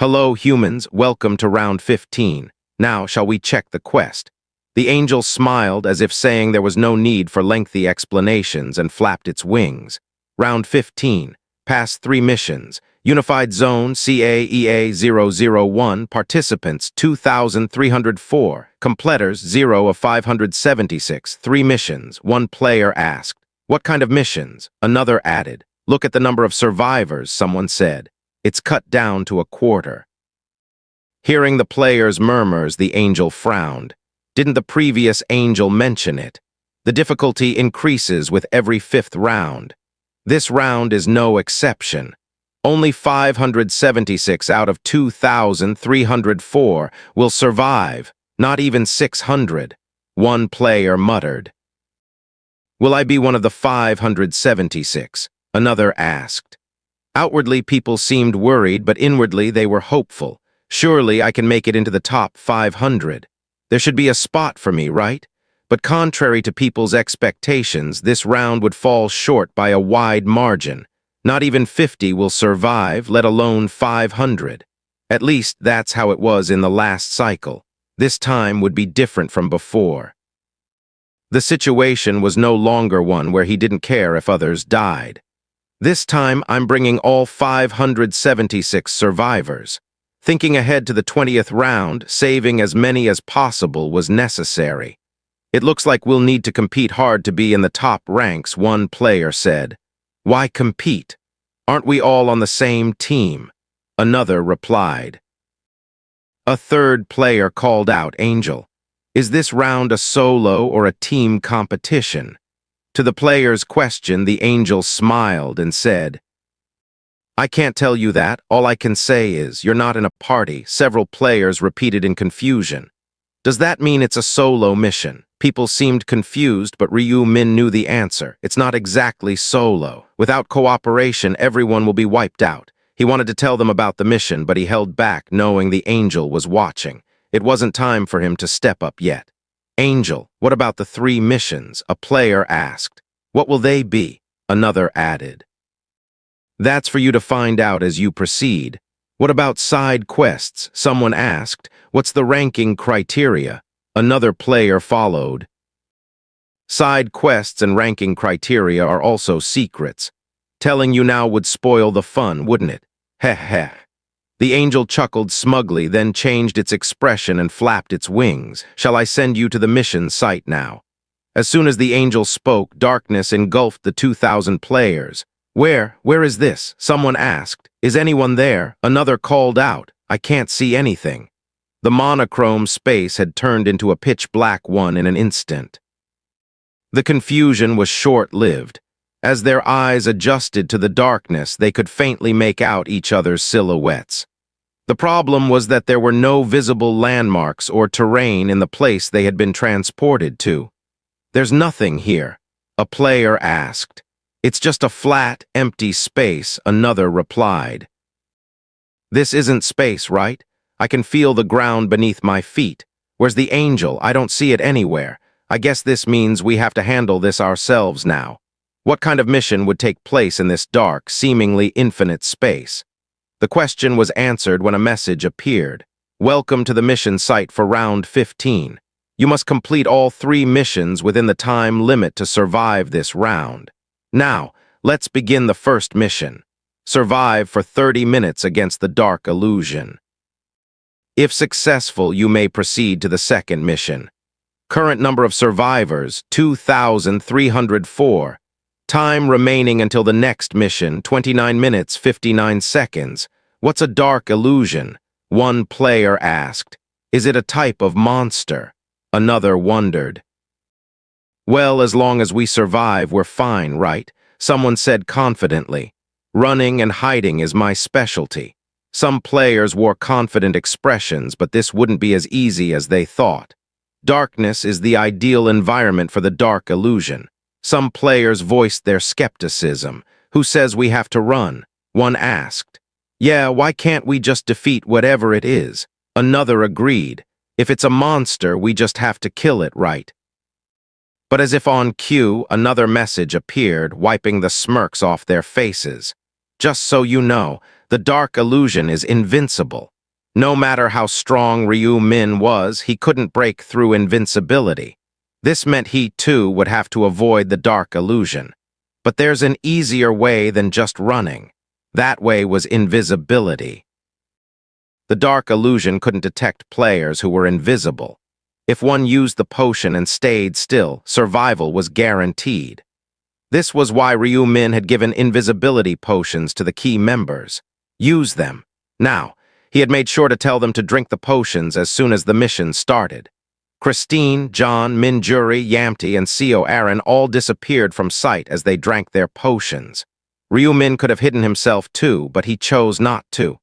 Hello, humans. Welcome to round 15. Now, shall we check the quest? The angel smiled as if saying there was no need for lengthy explanations and flapped its wings. Round 15. Pass 3 missions. Unified Zone CAEA-001. Participants 2,304. Completers 0 of 576. 3 missions. 1 player asked. What kind of missions? Another added. Look at the number of survivors, someone said. It's cut down to a quarter. Hearing the player's murmurs, the angel frowned. Didn't the previous angel mention it? The difficulty increases with every 5th round. This round is no exception. Only 576 out of 2,304 will survive, not even 600. One player muttered. Will I be one of the 576? Another asked. Outwardly, people seemed worried, but inwardly they were hopeful. Surely I can make it into the top 500. There should be a spot for me, right? But contrary to people's expectations, this round would fall short by a wide margin. Not even 50 will survive, let alone 500. At least that's how it was in the last cycle. This time would be different from before. The situation was no longer one where he didn't care if others died. This time, I'm bringing all 576 survivors. Thinking ahead to the 20th round, saving as many as possible was necessary. It looks like we'll need to compete hard to be in the top ranks, one player said. Why compete? Aren't we all on the same team? Another replied. A third player called out, Angel. Is this round a solo or a team competition? To the player's question, the angel smiled and said, I can't tell you that. All I can say is, you're not in a party. Several players repeated in confusion. Does that mean it's a solo mission? People seemed confused, but Ryu Min knew the answer. It's not exactly solo. Without cooperation, everyone will be wiped out. He wanted to tell them about the mission, but he held back, knowing the angel was watching. It wasn't time for him to step up yet. Angel, what about the 3 missions? A player asked. What will they be? Another added. That's for you to find out as you proceed. What about side quests? Someone asked. What's the ranking criteria? Another player followed. Side quests and ranking criteria are also secrets. Telling you now would spoil the fun, wouldn't it? Heh heh. The angel chuckled smugly, then changed its expression and flapped its wings. Shall I send you to the mission site now? As soon as the angel spoke, darkness engulfed the 2,000 players. Where is this? Someone asked. Is anyone there? Another called out. I can't see anything. The monochrome space had turned into a pitch-black one in an instant. The confusion was short-lived. As their eyes adjusted to the darkness, they could faintly make out each other's silhouettes. The problem was that there were no visible landmarks or terrain in the place they had been transported to. There's nothing here, a player asked. It's just a flat, empty space, another replied. This isn't space, right? I can feel the ground beneath my feet. Where's the angel? I don't see it anywhere. I guess this means we have to handle this ourselves now. What kind of mission would take place in this dark, seemingly infinite space? The question was answered when a message appeared. Welcome to the mission site for round 15. You must complete all 3 missions within the time limit to survive this round. Now, let's begin the first mission. Survive for 30 minutes against the dark illusion. If successful, you may proceed to the second mission. Current number of survivors, 2,304. Time remaining until the next mission, 29 minutes, 59 seconds. What's a dark illusion? One player asked. Is it a type of monster? Another wondered. Well, as long as we survive, we're fine, right? Someone said confidently. Running and hiding is my specialty. Some players wore confident expressions, but this wouldn't be as easy as they thought. Darkness is the ideal environment for the dark illusion. Some players voiced their skepticism. Who says we have to run? One asked. Yeah, why can't we just defeat whatever it is? Another agreed. If it's a monster, we just have to kill it, right? But as if on cue, another message appeared, wiping the smirks off their faces. Just so you know, the dark illusion is invincible. No matter how strong Ryu Min was, he couldn't break through invincibility. This meant he, too, would have to avoid the dark illusion. But there's an easier way than just running. That way was invisibility. The dark illusion couldn't detect players who were invisible. If one used the potion and stayed still, survival was guaranteed. This was why Ryu Min had given invisibility potions to the key members. Use them. Now, he had made sure to tell them to drink the potions as soon as the mission started. Christine, John, Minjuri, Yamti, and Seo Aaron all disappeared from sight as they drank their potions. Ryu Min could have hidden himself too, but he chose not to.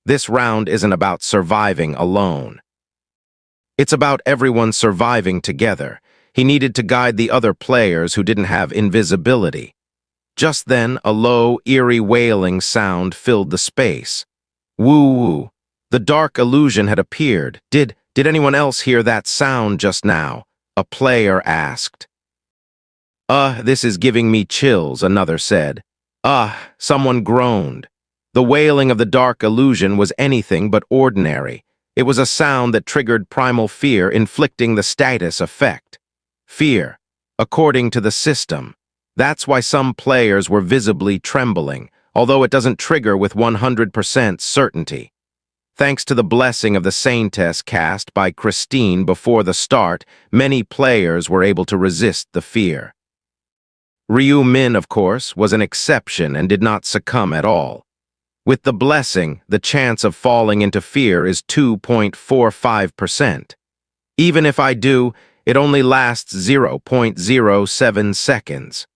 This round isn't about surviving alone. It's about everyone surviving together. He needed to guide the other players who didn't have invisibility. Just then, a low, eerie wailing sound filled the space. Woo-woo. The dark illusion had appeared. Did anyone else hear that sound just now? A player asked. This is giving me chills, another said. Someone groaned. The wailing of the dark illusion was anything but ordinary. It was a sound that triggered primal fear, inflicting the status effect. Fear, according to the system. That's why some players were visibly trembling, although it doesn't trigger with 100% certainty. Thanks to the blessing of the Saintess cast by Christine before the start, many players were able to resist the fear. Ryu Min, of course, was an exception and did not succumb at all. With the blessing, the chance of falling into fear is 2.45%. Even if I do, it only lasts 0.07 seconds.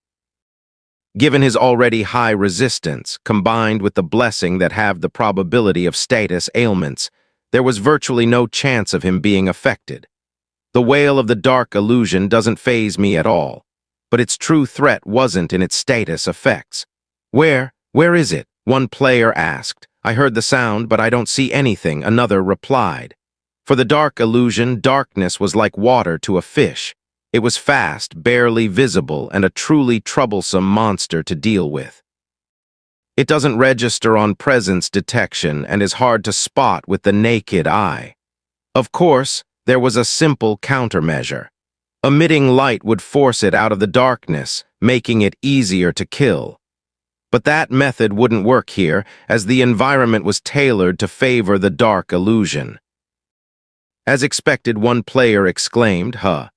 Given his already high resistance, combined with the blessing that halved the probability of status ailments, there was virtually no chance of him being affected. The wail of the dark illusion doesn't faze me at all, but its true threat wasn't in its status effects. Where is it? One player asked. I heard the sound, but I don't see anything, another replied. For the dark illusion, darkness was like water to a fish. It was fast, barely visible, and a truly troublesome monster to deal with. It doesn't register on presence detection and is hard to spot with the naked eye. Of course, there was a simple countermeasure. Emitting light would force it out of the darkness, making it easier to kill. But that method wouldn't work here, as the environment was tailored to favor the dark illusion. As expected, one player exclaimed, "Huh.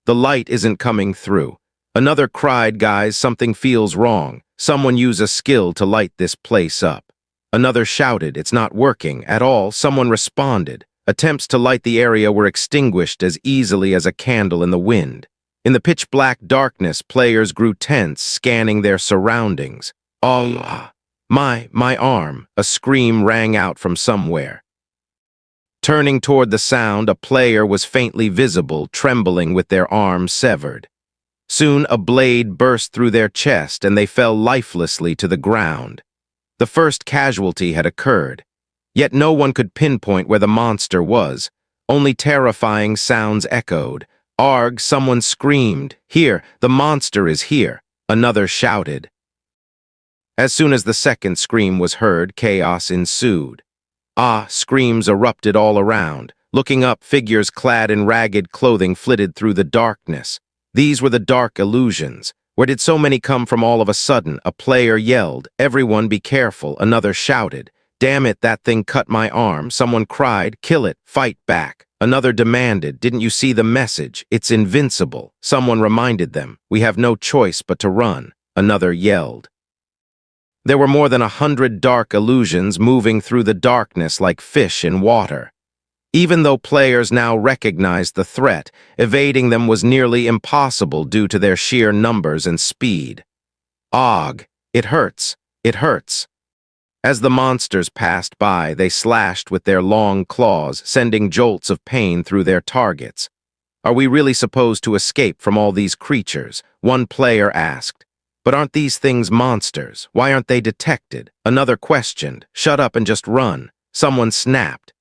The light isn't coming through." Another cried, "Guys, something feels wrong. Someone use a skill to light this place up." Another shouted, "It's not working at all." Someone responded. Attempts to light the area were extinguished as easily as a candle in the wind. In the pitch-black darkness, players grew tense, scanning their surroundings. "Allah! My arm!" A scream rang out from somewhere. Turning toward the sound, a player was faintly visible, trembling with their arm severed. Soon a blade burst through their chest and they fell lifelessly to the ground. The first casualty had occurred. Yet no one could pinpoint where the monster was. Only terrifying sounds echoed. "Arg!" Someone screamed. "Here! The monster is here!" Another shouted. As soon as the second scream was heard, chaos ensued. Screams erupted all around. Looking up, figures clad in ragged clothing flitted through the darkness. These were the dark illusions. Where did so many come from all of a sudden? A player yelled, "Everyone be careful." Another shouted, "Damn it, that thing cut my arm." Someone cried, "Kill it, fight back." Another demanded, "Didn't you see the message? It's invincible." Someone reminded them, "We have no choice but to run." Another yelled. There were more than 100 dark illusions moving through the darkness like fish in water. Even though players now recognized the threat, evading them was nearly impossible due to their sheer numbers and speed. "Og! It hurts! It hurts!" As the monsters passed by, they slashed with their long claws, sending jolts of pain through their targets. "Are we really supposed to escape from all these creatures?" one player asked. "But aren't these things monsters? Why aren't they detected?" Another questioned. "Shut up and just run." Someone snapped.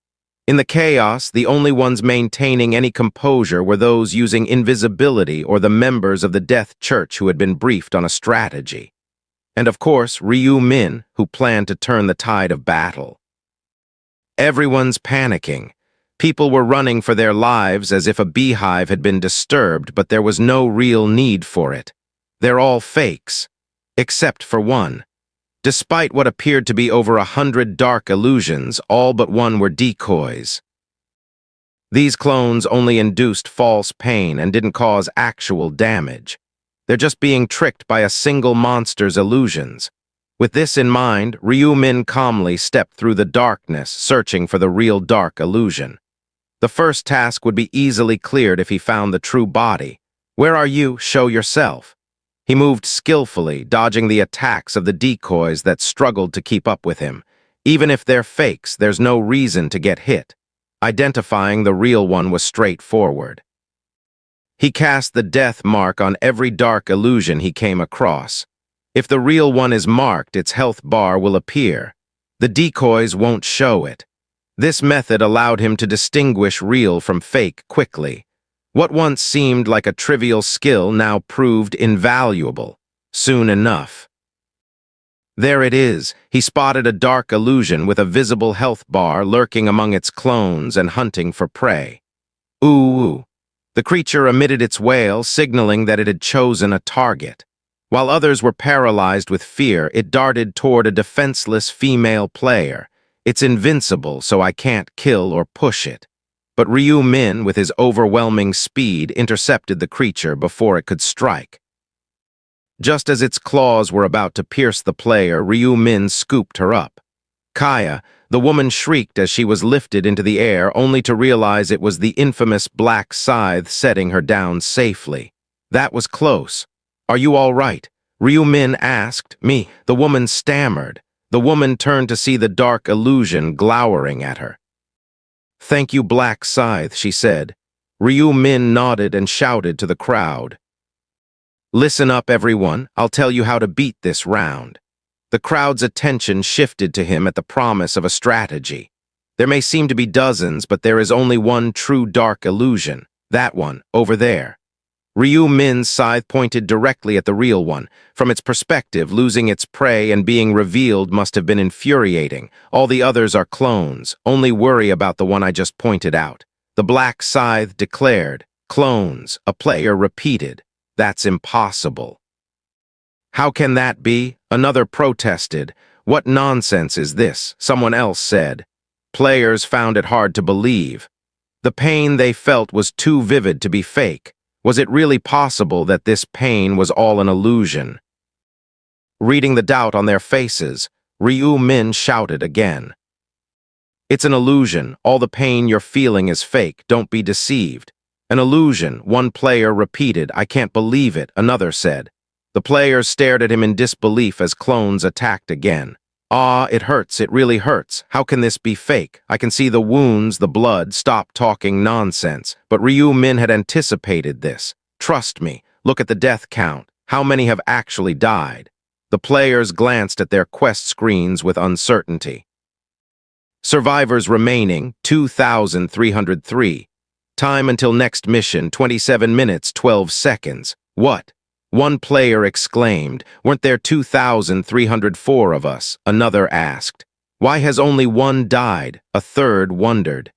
In the chaos, the only ones maintaining any composure were those using invisibility or the members of the Death Church who had been briefed on a strategy. And of course, Ryu Min, who planned to turn the tide of battle. Everyone's panicking. People were running for their lives as if a beehive had been disturbed, but there was no real need for it. They're all fakes, except for one. Despite what appeared to be over 100 dark illusions, all but one were decoys. These clones only induced false pain and didn't cause actual damage. They're just being tricked by a single monster's illusions. With this in mind, Ryu Min calmly stepped through the darkness, searching for the real dark illusion. The first task would be easily cleared if he found the true body. Where are you? Show yourself. He moved skillfully, dodging the attacks of the decoys that struggled to keep up with him. Even if they're fakes, there's no reason to get hit. Identifying the real one was straightforward. He cast the death mark on every dark illusion he came across. If the real one is marked, its health bar will appear. The decoys won't show it. This method allowed him to distinguish real from fake quickly. What once seemed like a trivial skill now proved invaluable. Soon enough. There it is. He spotted a dark illusion with a visible health bar lurking among its clones and hunting for prey. Ooh. The creature emitted its wail, signaling that it had chosen a target. While others were paralyzed with fear, it darted toward a defenseless female player. It's invincible, so I can't kill or push it. But Ryu Min, with his overwhelming speed, intercepted the creature before it could strike. Just as its claws were about to pierce the player, Ryu Min scooped her up. Kaya, the woman, shrieked as she was lifted into the air, only to realize it was the infamous Black Scythe setting her down safely. That was close. Are you all right? Ryu Min asked. Me. The woman stammered. The woman turned to see the dark illusion glowering at her. Thank you, Black Scythe, she said. Ryu Min nodded and shouted to the crowd. Listen up, everyone. I'll tell you how to beat this round. The crowd's attention shifted to him at the promise of a strategy. There may seem to be dozens, but there is only one true dark illusion. That one, over there. Ryu Min's scythe pointed directly at the real one. From its perspective, losing its prey and being revealed must have been infuriating. All the others are clones. Only worry about the one I just pointed out. The Black Scythe declared. Clones, a player repeated. That's impossible. How can that be? Another protested. What nonsense is this? Someone else said. Players found it hard to believe. The pain they felt was too vivid to be fake. Was it really possible that this pain was all an illusion? Reading the doubt on their faces, Ryu Min shouted again. It's an illusion. All the pain you're feeling is fake. Don't be deceived. An illusion, one player repeated. I can't believe it, another said. The players stared at him in disbelief as clones attacked again. Ah, it hurts, it really hurts. How can this be fake? I can see the wounds, the blood. Stop talking nonsense. But Ryu Min had anticipated this. Trust me, look at the death count. How many have actually died? The players glanced at their quest screens with uncertainty. Survivors remaining, 2,303. Time until next mission, 27 minutes, 12 seconds. What? One player exclaimed. Weren't there 2,304 of us? Another asked. Why has only one died? A third wondered.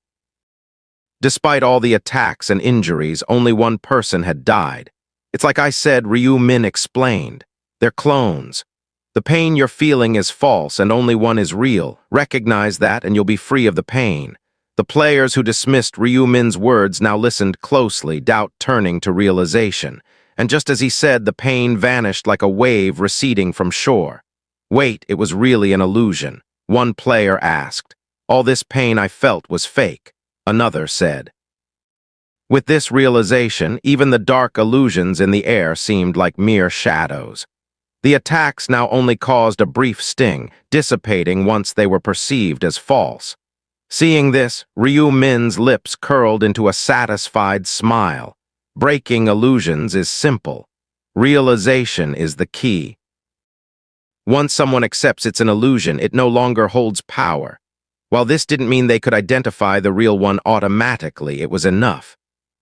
Despite all the attacks and injuries, only one person had died. It's like I said, Ryu Min explained. They're clones. The pain you're feeling is false and only one is real. Recognize that and you'll be free of the pain. The players who dismissed Ryu Min's words now listened closely, doubt turning to realization. And just as he said, the pain vanished like a wave receding from shore. Wait, it was really an illusion. One player asked. All this pain I felt was fake. Another said. With this realization, even the dark illusions in the air seemed like mere shadows. The attacks now only caused a brief sting, dissipating once they were perceived as false. Seeing this, Ryu Min's lips curled into a satisfied smile. Breaking illusions is simple. Realization is the key. Once someone accepts it's an illusion, it no longer holds power. While this didn't mean they could identify the real one automatically, it was enough.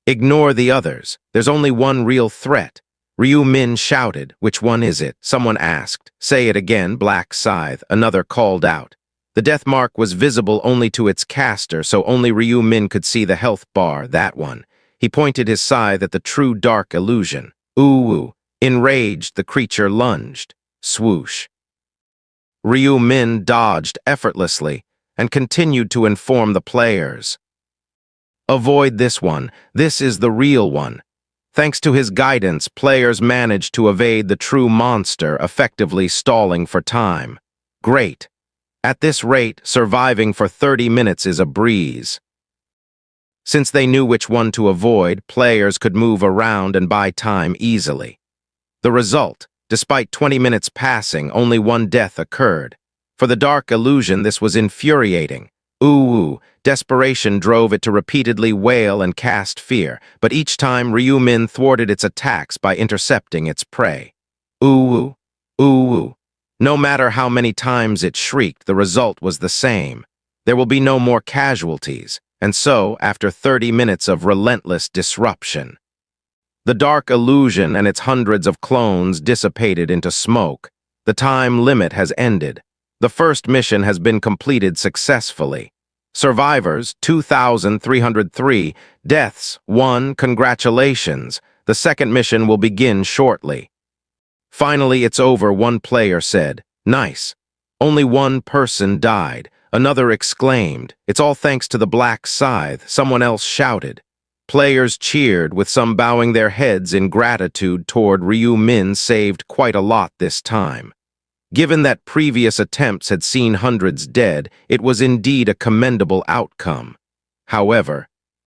Ignore the others. There's only one real threat. Ryu Min shouted, "Which one is it?" Someone asked. "Say it again, Black Scythe," another called out. The death mark was visible only to its caster, so only Ryu Min could see the health bar, that one. He pointed his scythe at the true dark illusion. Ooh. Enraged, the creature lunged. Swoosh. Ryu Min dodged effortlessly and continued to inform the players. "Avoid this one. This is the real one." Thanks to his guidance, players managed to evade the true monster, effectively stalling for time. Great. At this rate, surviving for 30 minutes is a breeze. Since they knew which one to avoid, players could move around and buy time easily. The result, despite 20 minutes passing, only one death occurred. For the dark illusion, this was infuriating. Ooh, desperation drove it to repeatedly wail and cast fear, but each time Ryu Min thwarted its attacks by intercepting its prey. Ooh, ooh. No matter how many times it shrieked, the result was the same. There will be no more casualties, and so, after 30 minutes of relentless disruption, the dark illusion and its hundreds of clones dissipated into smoke. The time limit has ended. The first mission has been completed successfully. Survivors, 2,303. Deaths, 1. Congratulations. The second mission will begin shortly. "Finally, it's over," one player said. "Nice." Only one person died. Another exclaimed, "It's all thanks to the Black Scythe," someone else shouted. Players cheered, with some bowing their heads in gratitude toward Ryu Min saved quite a lot this time. Given that previous attempts had seen hundreds dead, it was indeed a commendable outcome. However,